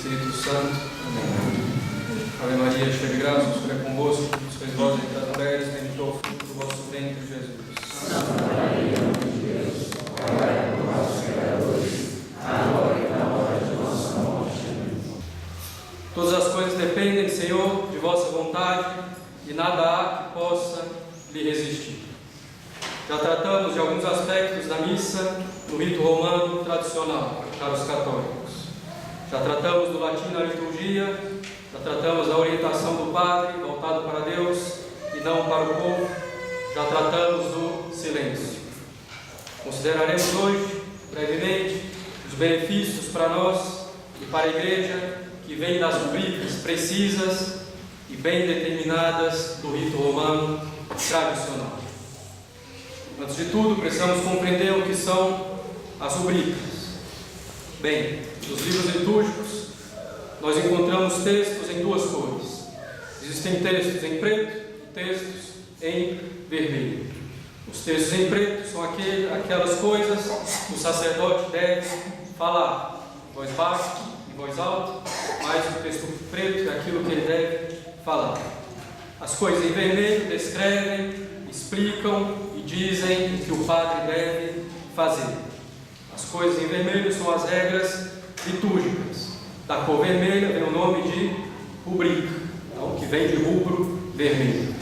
Espírito Santo. Amém. Ave Maria, cheia de graça, o Senhor é convosco. Sois vós entre as mulheres, bendito é o fruto do vosso ventre, Jesus. Santa Maria, Mãe de Deus, rogai por nós, pecadores, agora e na hora de nossa morte. Amém. Todas as coisas dependem, Senhor, de vossa vontade, e nada há que possa lhe resistir. Já tratamos de alguns aspectos da missa no rito romano tradicional para os católicos. Já tratamos do latim na liturgia, já tratamos da orientação do padre voltado para Deus e não para o povo, já tratamos do silêncio. Consideraremos hoje, brevemente, os benefícios para nós e para a Igreja que vêm das rubricas precisas e bem determinadas do rito romano tradicional. Antes de tudo, precisamos compreender o que são as rubricas. Bem, nos livros litúrgicos, nós encontramos textos em duas cores. Existem textos em preto e textos em vermelho. Os textos em preto são aquelas coisas que o sacerdote deve falar em voz baixa, em voz alta, mas o texto preto é aquilo que ele deve falar. As coisas em vermelho descrevem, explicam e dizem o que o padre deve fazer. As coisas em vermelho são as regras litúrgicas. Da cor vermelha vem o nome de rubrica, então, que vem de rubro vermelho.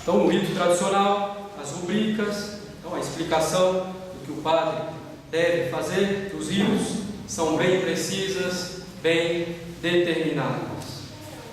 Então, no rito tradicional, as rubricas, então, a explicação do que o padre deve fazer, dos ritos, são bem precisas, bem determinadas.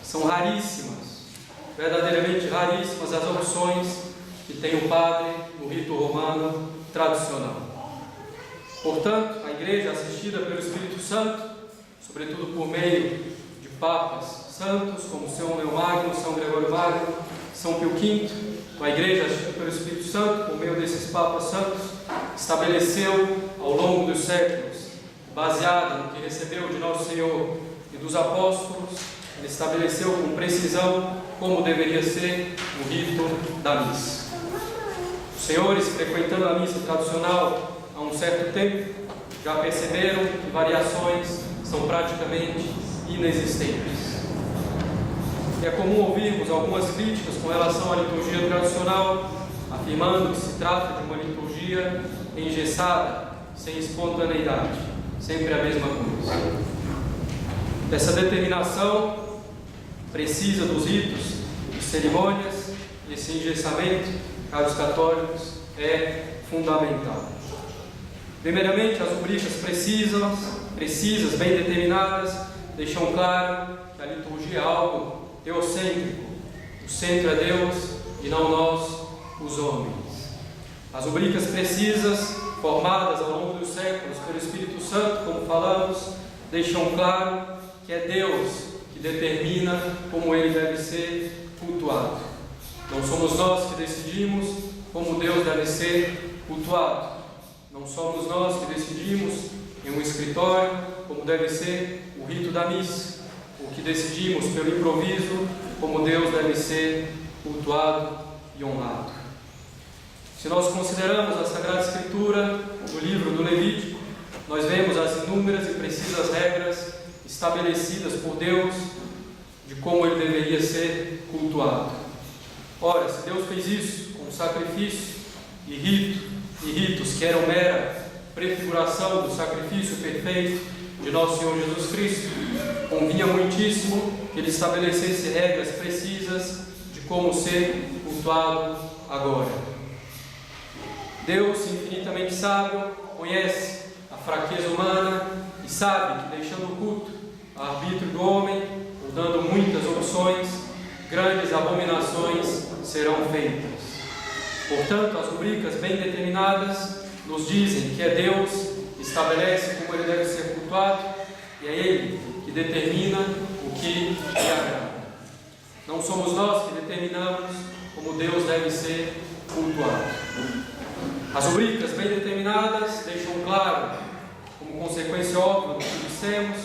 São raríssimas, verdadeiramente raríssimas as opções que tem o padre no rito romano tradicional. Portanto, a Igreja, assistida pelo Espírito Santo, sobretudo por meio de papas santos, como São Leão Magno, São Gregório Magno, São Pio V, a Igreja, assistida pelo Espírito Santo, por meio desses papas santos, estabeleceu ao longo dos séculos, baseada no que recebeu de Nosso Senhor e dos apóstolos, ele estabeleceu com precisão como deveria ser o rito da missa. Os senhores, frequentando a missa tradicional há um certo tempo, já perceberam que variações são praticamente inexistentes. É comum ouvirmos algumas críticas com relação à liturgia tradicional, afirmando que se trata de uma liturgia engessada, sem espontaneidade, sempre a mesma coisa. Essa determinação precisa dos ritos e cerimônias, esse engessamento, caros católicos, é fundamental. Primeiramente, as rubricas precisas, bem determinadas, deixam claro que a liturgia é algo teocêntrico. O centro é Deus e não nós, os homens. As rubricas precisas, formadas ao longo dos séculos pelo Espírito Santo, como falamos, deixam claro que é Deus que determina como ele deve ser cultuado. Não somos nós que decidimos como Deus deve ser cultuado. Não somos nós que decidimos em um escritório como deve ser o rito da missa, ou que decidimos pelo improviso como Deus deve ser cultuado e honrado. Se nós consideramos a Sagrada Escritura, no livro do Levítico, nós vemos as inúmeras e precisas regras estabelecidas por Deus de como ele deveria ser cultuado. Ora, se Deus fez isso com sacrifício e ritos que eram mera prefiguração do sacrifício perfeito de nosso Senhor Jesus Cristo, convinha muitíssimo que ele estabelecesse regras precisas de como ser cultuado agora. Deus, infinitamente sábio, conhece a fraqueza humana e sabe que, deixando o culto ao arbítrio do homem, ou dando muitas opções, grandes abominações serão feitas. Portanto, as rubricas bem determinadas nos dizem que é Deus que estabelece como ele deve ser cultuado e é Ele que determina o que lhe agrada. Não somos nós que determinamos como Deus deve ser cultuado. As rubricas bem determinadas deixam claro, como consequência óbvia do que dissemos,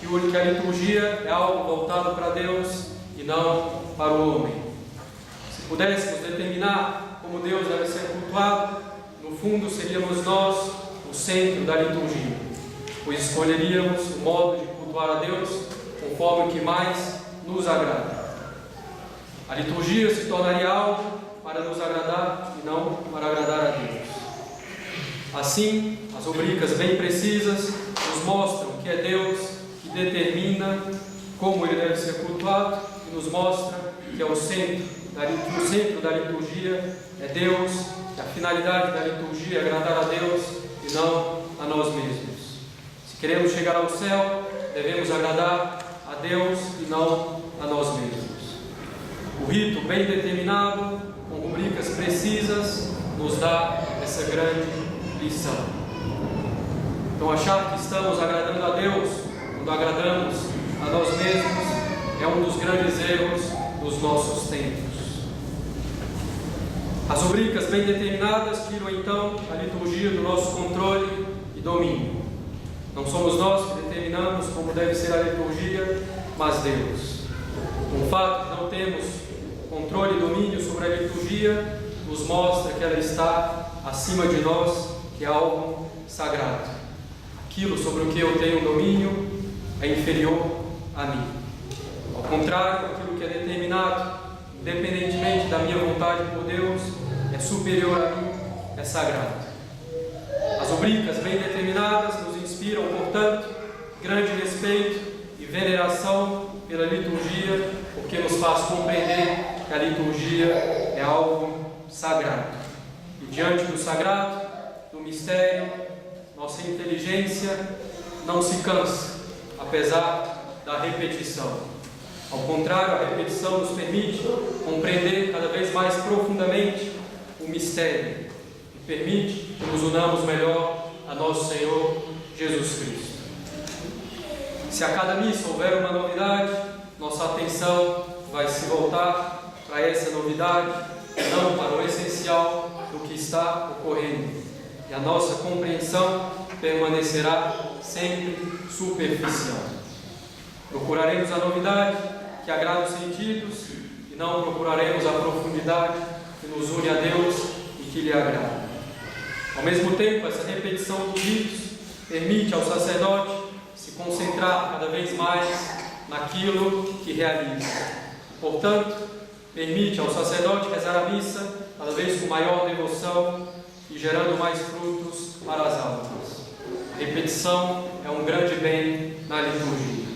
que a liturgia é algo voltado para Deus e não para o homem. Se pudéssemos determinar como Deus deve ser cultuado, no fundo seríamos nós o centro da liturgia, pois escolheríamos o modo de cultuar cultuar a Deus conforme o que mais nos agrada. A liturgia se tornaria algo para nos agradar e não para agradar a Deus. Assim, as rubricas bem precisas nos mostram que é Deus que determina como ele deve ser cultuado e nos mostra que é o centro da liturgia é Deus, que a finalidade da liturgia é agradar a Deus e não a nós mesmos. Se queremos chegar ao céu, devemos agradar a Deus e não a nós mesmos. O rito bem determinado, com rubricas precisas, nos dá essa grande lição. Então, achar que estamos agradando a Deus quando agradamos a nós mesmos é um dos grandes erros dos nossos tempos. As rubricas bem determinadas tiram então a liturgia do nosso controle e domínio. Não somos nós que determinamos como deve ser a liturgia, mas Deus. O fato de não termos controle e domínio sobre a liturgia nos mostra que ela está acima de nós, que é algo sagrado. Aquilo sobre o que eu tenho domínio é inferior a mim. Ao contrário, aquilo que é determinado, independentemente da minha vontade por Deus, é superior a mim, é sagrado. As rubricas bem determinadas nos inspiram, portanto, grande respeito e veneração pela liturgia, porque nos faz compreender que a liturgia é algo sagrado. E diante do sagrado, do mistério, nossa inteligência não se cansa, apesar da repetição. Ao contrário, a repetição nos permite compreender cada vez mais profundamente o mistério e permite que nos unamos melhor a nosso Senhor Jesus Cristo. Se a cada missa houver uma novidade, nossa atenção vai se voltar para essa novidade, não para o essencial do que está ocorrendo. E a nossa compreensão permanecerá sempre superficial. Procuraremos a novidade que agrada os sentidos e não procuraremos a profundidade que nos une a Deus e que lhe agrada. Ao mesmo tempo, essa repetição dos ritos permite ao sacerdote se concentrar cada vez mais naquilo que realiza. Portanto, permite ao sacerdote rezar a missa cada vez com maior devoção e gerando mais frutos para as almas. A repetição é um grande bem na liturgia.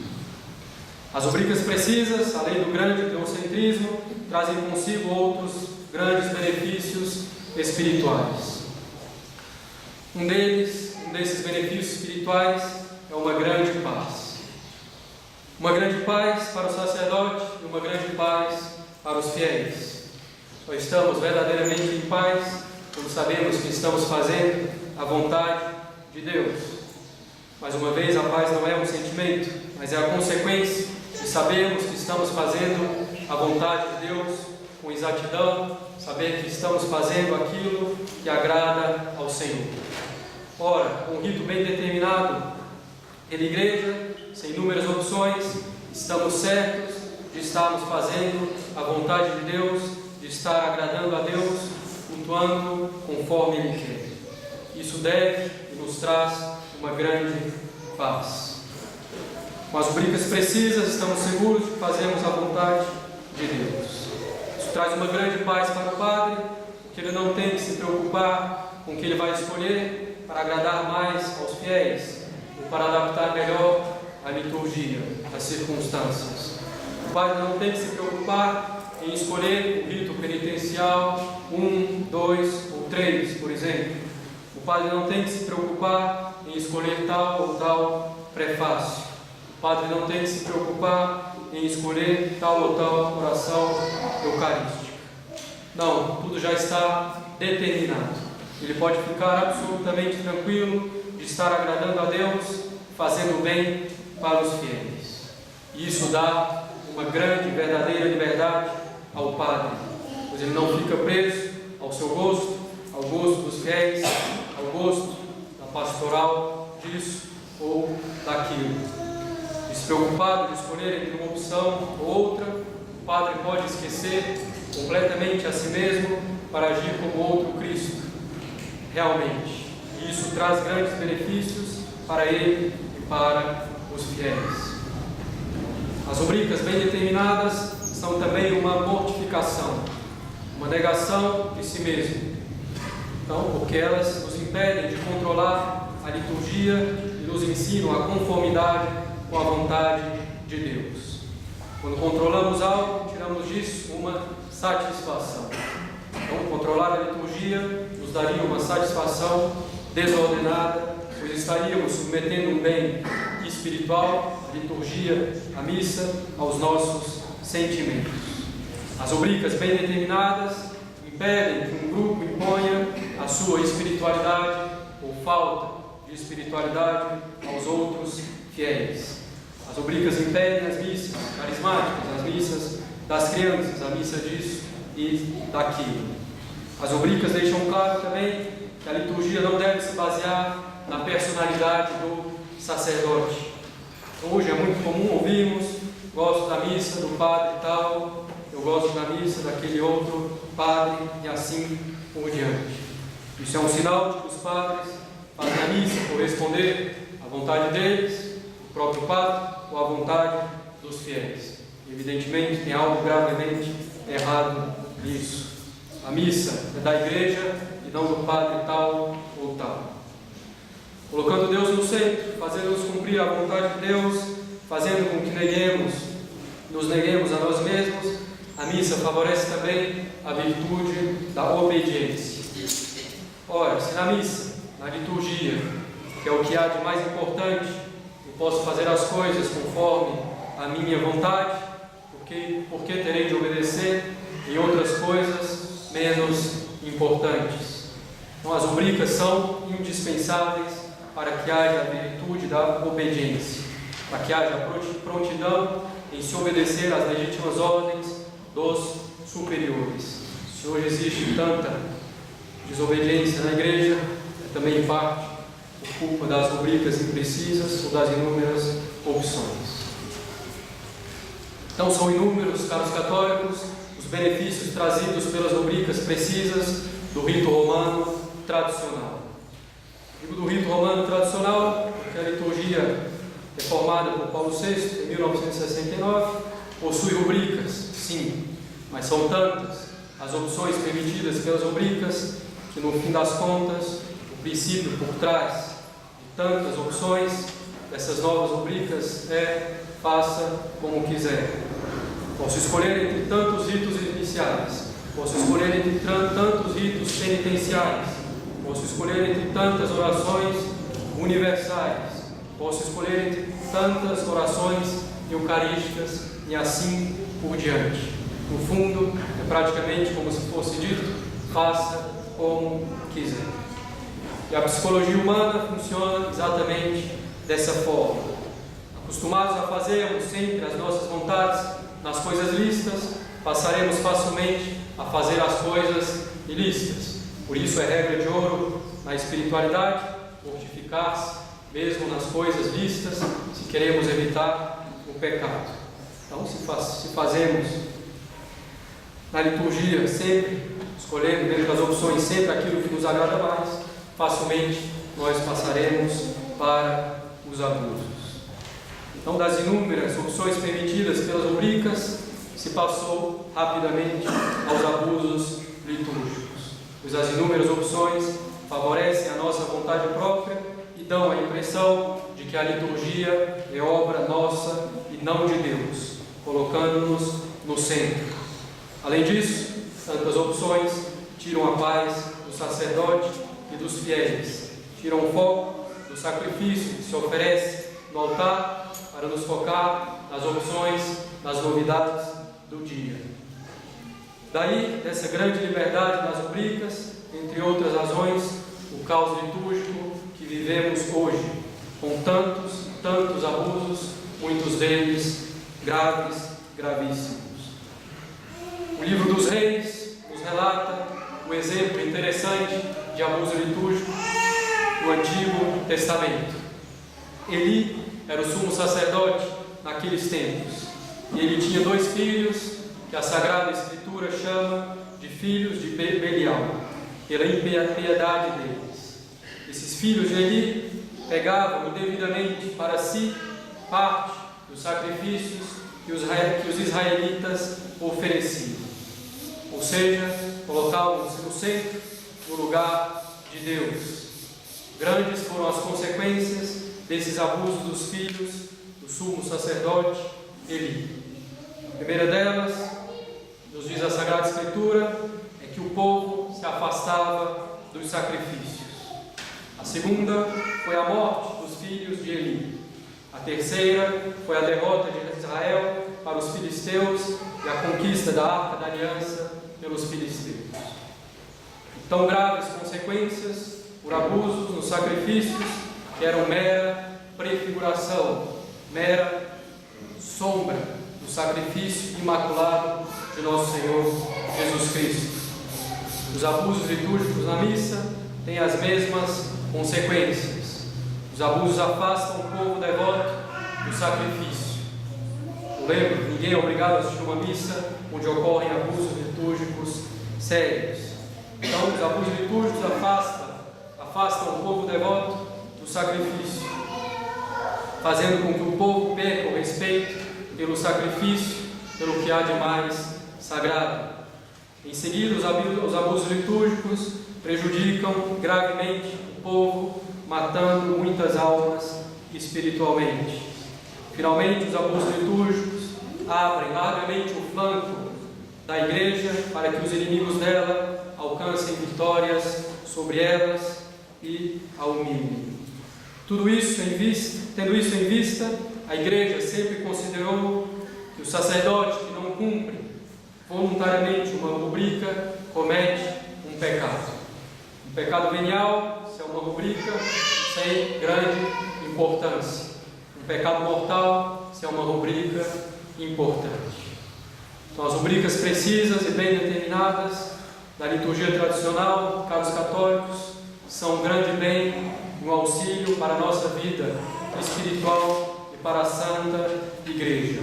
As rubricas precisas, além do grande teocentrismo, trazem consigo outros grandes benefícios espirituais. Um desses benefícios espirituais é uma grande paz. Uma grande paz para o sacerdote e uma grande paz para os fiéis. Só estamos verdadeiramente em paz quando sabemos que estamos fazendo a vontade de Deus. Mais uma vez, a paz não é um sentimento, mas é a consequência de sabermos que estamos fazendo a vontade de Deus com exatidão, saber que estamos fazendo aquilo que agrada ao Senhor. Ora, com um rito bem determinado pela Igreja, sem inúmeras opções, estamos certos de estarmos fazendo a vontade de Deus, de estar agradando a Deus, cultuando conforme Ele quer. Isso deve e nos traz uma grande paz. Com as rubricas precisas, estamos seguros de que fazemos a vontade de Deus. Isso traz uma grande paz para o padre, porque ele não tem que se preocupar com o que ele vai escolher para agradar mais aos fiéis, ou para adaptar melhor a liturgia às circunstâncias. O padre não tem que se preocupar em escolher o rito penitencial 1, 2 ou 3, por exemplo. O padre não tem que se preocupar em escolher tal ou tal prefácio. O padre não tem que se preocupar em escolher tal ou tal oração eucarística. Não, tudo já está determinado. Ele pode ficar absolutamente tranquilo de estar agradando a Deus, fazendo bem para os fiéis. E isso dá uma grande e verdadeira liberdade ao padre, pois ele não fica preso ao seu gosto, ao gosto dos fiéis, ao gosto da pastoral disso ou daquilo. Despreocupado de escolher entre uma opção ou outra, o padre pode esquecer completamente a si mesmo para agir como outro Cristo, realmente. E isso traz grandes benefícios para ele e para os fiéis. As rubricas bem determinadas são também uma mortificação, uma negação de si mesmo. Então, porque elas nos impedem de controlar a liturgia e nos ensinam a conformidade com a vontade de Deus. Quando controlamos algo, tiramos disso uma satisfação. Então, controlar a liturgia nos daria uma satisfação desordenada, pois estaríamos submetendo um bem espiritual, a liturgia, a missa, aos nossos sentimentos. As rubricas bem determinadas impedem que um grupo imponha a sua espiritualidade ou falta de espiritualidade aos outros fiéis. As rubricas impedem as missas carismáticas, as missas das crianças, a missa disso e daquilo. As rubricas deixam claro também que a liturgia não deve se basear na personalidade do sacerdote. Hoje é muito comum ouvirmos: gosto da missa do padre tal, eu gosto da missa daquele outro padre, e assim por diante. Isso é um sinal de que os padres fazem a missa corresponder à vontade deles, do próprio padre, ou à vontade dos fiéis. Evidentemente, tem algo gravemente errado nisso. A missa é da igreja e não do padre tal ou tal. Colocando Deus no centro, fazendo-nos cumprir a vontade de Deus, fazendo com que nos neguemos a nós mesmos, a missa favorece também a virtude da obediência. Ora, se na missa, na liturgia, que é o que há de mais importante, eu posso fazer as coisas conforme a minha vontade, por que terei de obedecer em outras coisas menos importantes? Então, as rubricas são indispensáveis para que haja a virtude da obediência, para que haja prontidão em se obedecer às legítimas ordens dos superiores. Se hoje existe tanta desobediência na igreja, é também em parte por culpa das rubricas imprecisas ou das inúmeras opções. Então, são inúmeros, caros católicos, os benefícios trazidos pelas rubricas precisas do rito romano tradicional. Digo do rito romano tradicional porque a liturgia reformada por Paulo VI em 1969 possui rubricas, sim, mas são tantas as opções permitidas pelas rubricas que, no fim das contas, o princípio por trás de tantas opções dessas novas rubricas é: faça como quiser. Posso escolher entre tantos ritos iniciais, posso escolher entre tantos ritos penitenciais, posso escolher entre tantas orações universais, posso escolher entre tantas orações eucarísticas e assim por diante. No fundo, é praticamente como se fosse dito: faça como quiser. E a psicologia humana funciona exatamente dessa forma. Acostumados a fazermos sempre as nossas vontades nas coisas lícitas, passaremos facilmente a fazer as coisas ilícitas. Por isso é regra de ouro na espiritualidade mortificar-se mesmo nas coisas lícitas, se queremos evitar o pecado. Então, se fazemos na liturgia sempre, escolhendo dentro das opções sempre aquilo que nos agrada mais, facilmente nós passaremos para os abusos. Então, das inúmeras opções permitidas pelas rubricas, se passou rapidamente aos abusos litúrgicos, pois as inúmeras opções favorecem a nossa vontade própria e dão a impressão de que a liturgia é obra nossa e não de Deus, colocando-nos no centro. Além disso, tantas opções tiram a paz do sacerdote e dos fiéis, tiram o foco do sacrifício que se oferece no altar para nos focar nas opções, nas novidades do dia. Daí, dessa grande liberdade das rubricas, entre outras razões, o caos litúrgico que vivemos hoje, com tantos abusos, muitos deles graves, gravíssimos. O livro dos Reis nos relata um exemplo interessante de abuso litúrgico do Antigo Testamento. Eli era o sumo sacerdote naqueles tempos, e ele tinha 2 filhos que a Sagrada Escritura chama de filhos de Belial, pela impiedade deles. Esses filhos de Eli pegavam indevidamente para si parte dos sacrifícios que que os israelitas ofereciam. Ou seja, colocavam-se no centro, no lugar de Deus. Grandes foram as consequências desses abusos dos filhos do sumo sacerdote Eli. A primeira delas, nos diz a Sagrada Escritura, é que o povo se afastava dos sacrifícios. A segunda foi a morte dos filhos de Eli. A terceira foi a derrota de Israel para os filisteus e a conquista da Arca da Aliança pelos filisteus. Tão graves consequências por abusos nos sacrifícios que eram mera prefiguração, mera sombra do sacrifício imaculado de nosso Senhor Jesus Cristo. Os abusos litúrgicos na missa têm as mesmas consequências. Os abusos afastam o povo devoto do sacrifício. Eu lembro, ninguém é obrigado a assistir uma missa onde ocorrem abusos litúrgicos sérios. Então, os abusos litúrgicos afastam o povo devoto do sacrifício, fazendo com que o povo perca o respeito pelo sacrifício, pelo que há de mais sagrado. Em seguida, os abusos litúrgicos prejudicam gravemente o povo, matando muitas almas espiritualmente. Finalmente, os abusos litúrgicos abrem largamente o flanco da Igreja para que os inimigos dela alcancem vitórias sobre elas e a humilhem. Tendo isso em vista, a Igreja sempre considerou que o sacerdote que não cumpre voluntariamente uma rubrica comete um pecado. Um pecado venial, se é uma rubrica sem grande importância. Um pecado mortal, se é uma rubrica importante. Então, as rubricas precisas e bem determinadas da liturgia tradicional, caros católicos, são um grande bem e um auxílio para a nossa vida espiritual e para a Santa Igreja.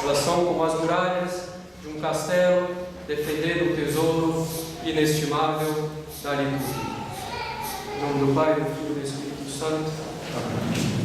Elas são como as muralhas de um castelo, defendendo o tesouro inestimável da liturgia. Em nome do Pai, do Filho e do Espírito Santo. Amém.